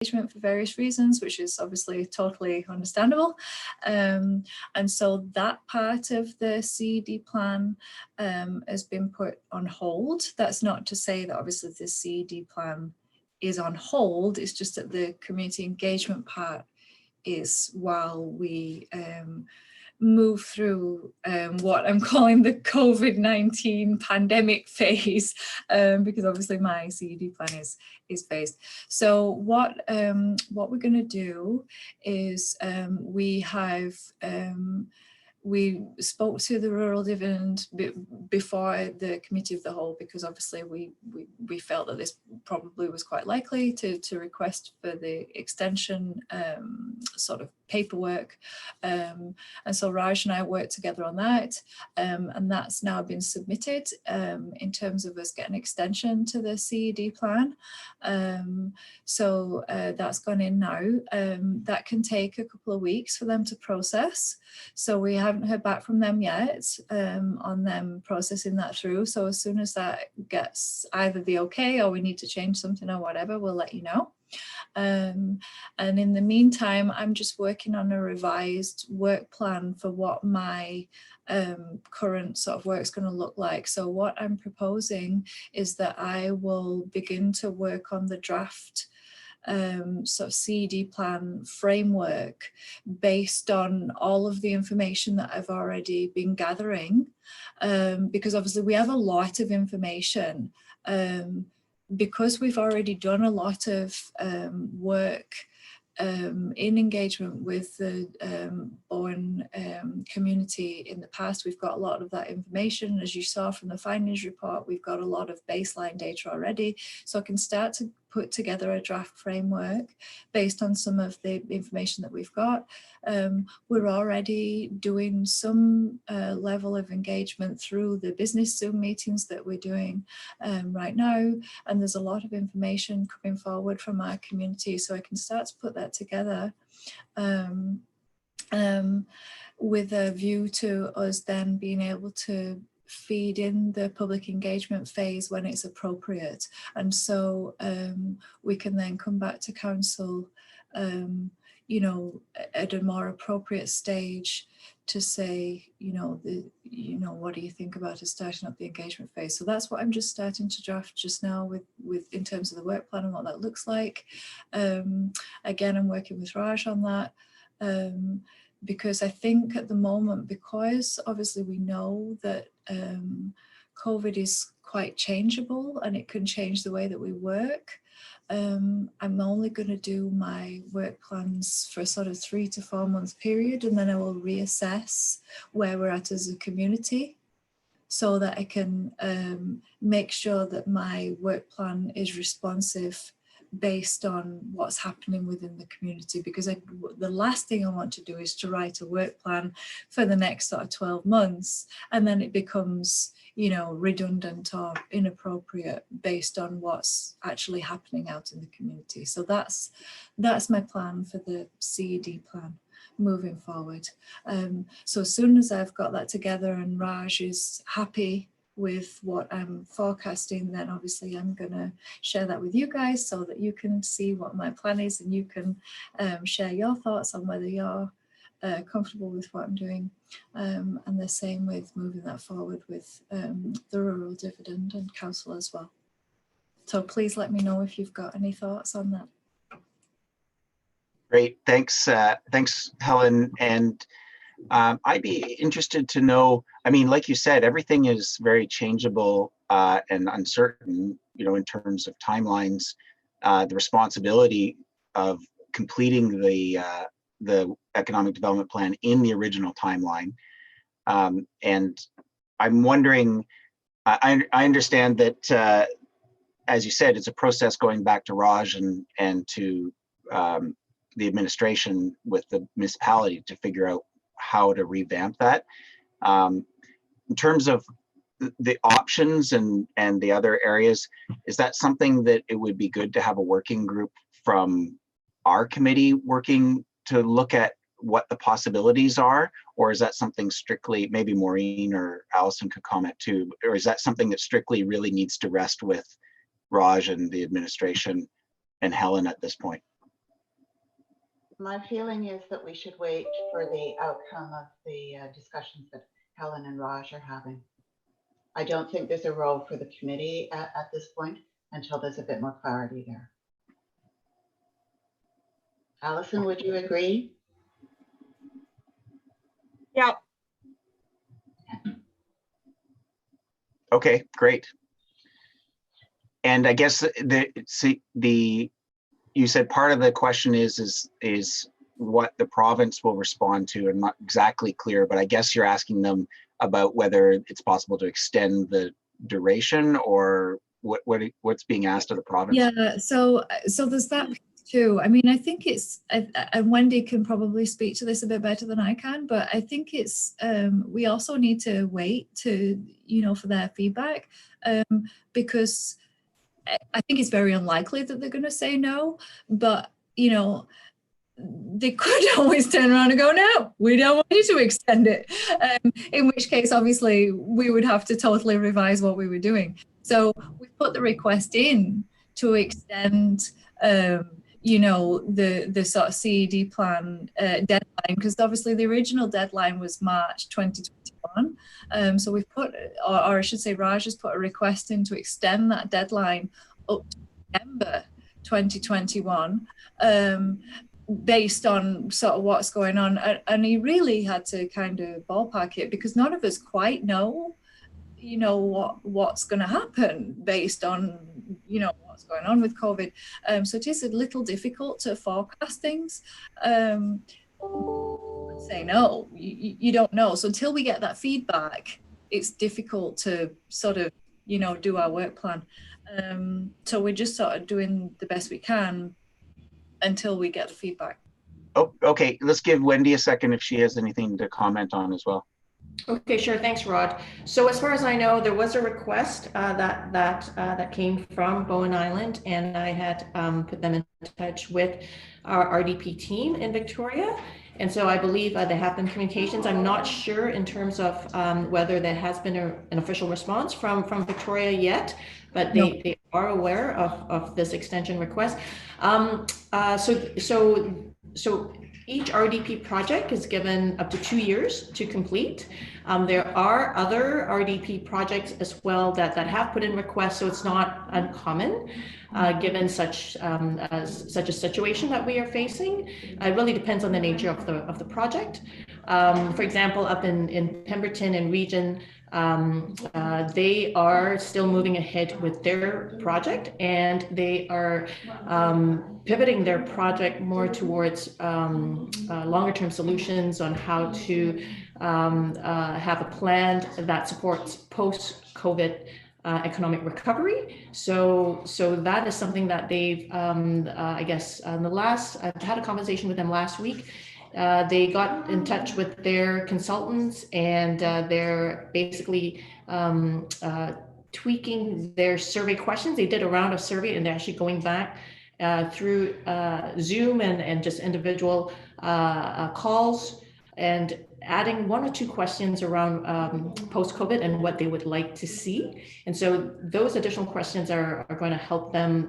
engagement for various reasons, which is obviously totally understandable. And so that part of the CED plan has been put on hold. That's not to say that obviously the CED plan is on hold, it's just that the community engagement part is while we move through what I'm calling the COVID-19 pandemic phase, because obviously my CED plan is phased. So what we're going to do is we spoke to the rural dividend before the committee of the whole, because obviously we felt that this probably was quite likely to request for the extension sort of paperwork. And so Raj and I worked together on that, and that's now been submitted in terms of us getting extension to the CED plan. So that's gone in now. That can take a couple of weeks for them to process. So we haven't heard back from them yet on them processing that through. So as soon as that gets either the okay or we need to change something or whatever, we'll let you know. And in the meantime, I'm just working on a revised work plan for what my current sort of work is going to look like. So what I'm proposing is that I will begin to work on the draft sort of CED plan framework based on all of the information that I've already been gathering, because obviously we have a lot of information. Because we've already done a lot of work in engagement with the Bowen community in the past, we've got a lot of that information. As you saw from the findings report, we've got a lot of baseline data already. So I can start to put together a draft framework based on some of the information that we've got. We're already doing some level of engagement through the business Zoom meetings that we're doing right now. And there's a lot of information coming forward from our community. So I can start to put that together with a view to us then being able to feed in the public engagement phase when it's appropriate. And so we can then come back to council, you know, at a more appropriate stage to say, what do you think about us starting up the engagement phase? So that's what I'm just starting to draft just now with in terms of the work plan and what that looks like. Again, I'm working with Raj on that. Because I think at the moment, because obviously we know that COVID is quite changeable and it can change the way that we work, I'm only going to do my work plans for a sort of 3 to 4 month period, and then I will reassess where we're at as a community so that I can make sure that my work plan is responsive based on what's happening within the community, because the last thing I want to do is to write a work plan for the next sort of 12 months and then it becomes, redundant or inappropriate based on what's actually happening out in the community. So that's my plan for the CED plan moving forward. So as soon as I've got that together and Raj is happy with what I'm forecasting, then obviously I'm going to share that with you guys so that you can see what my plan is and you can share your thoughts on whether you're comfortable with what I'm doing. And the same with moving that forward with the rural dividend and council as well. So please let me know if you've got any thoughts on that. Great, thanks, thanks Helen. And I'd be interested to know, I mean, like you said, everything is very changeable and uncertain, in terms of timelines, the responsibility of completing the economic development plan in the original timeline. And I'm wondering, I understand that, as you said, it's a process going back to Raj and to the administration with the municipality to figure out how to revamp that. In terms of the options and the other areas, is that something that it would be good to have a working group from our committee working to look at what the possibilities are? Or is that something strictly, maybe Maureen or Allison could comment too, or is that something that strictly really needs to rest with Raj and the administration and Helen at this point? My feeling is that we should wait for the outcome of the discussions that Helen and Raj are having. I don't think there's a role for the committee at this point until there's a bit more clarity there. Allison, would you agree? Yeah. Okay, great. And I guess you said part of the question is what the province will respond to. I'm not exactly clear, but I guess you're asking them about whether it's possible to extend the duration, or what's being asked of the province. Yeah, so there's that piece too. I mean, I think it's, and Wendy can probably speak to this a bit better than I can, but I think it's, we also need to wait to, for their feedback, because I think it's very unlikely that they're going to say no, but, they could always turn around and go, no, we don't want you to extend it. In which case, obviously, we would have to totally revise what we were doing. So we put the request in to extend, the sort of CED plan deadline, because obviously the original deadline was March 2021. So we've put, or I should say Raj has put a request in to extend that deadline up to December 2021. Based on sort of what's going on, and he really had to kind of ballpark it, because none of us quite know, what's going to happen based on, what's going on with COVID. So it is a little difficult to forecast things. Say no, you don't know. So until we get that feedback, it's difficult to sort of, do our work plan. So we're just sort of doing the best we can until we get the feedback. Oh, okay. Let's give Wendy a second if she has anything to comment on as well. Okay, sure. Thanks, Rod. So as far as I know, there was a request that came from Bowen Island, and I had put them in touch with our RDP team in Victoria. And so I believe there have been communications. I'm not sure in terms of whether there has been an official response from Victoria yet, but they are aware of this extension request. So each RDP project is given up to 2 years to complete. There are other RDP projects as well that have put in requests, so it's not uncommon given such a situation that we are facing. It really depends on the nature of the project. For example, up in Pemberton and region, they are still moving ahead with their project, and they are pivoting their project more towards longer term solutions on how to have a plan that supports post-COVID economic recovery. So that is something that they've, I guess, I had a conversation with them last week. They got in touch with their consultants, and they're basically tweaking their survey questions. They did a round of survey, and they're actually going back through Zoom and just individual calls, and adding 1 or 2 questions around post-COVID and what they would like to see. And so those additional questions are going to help them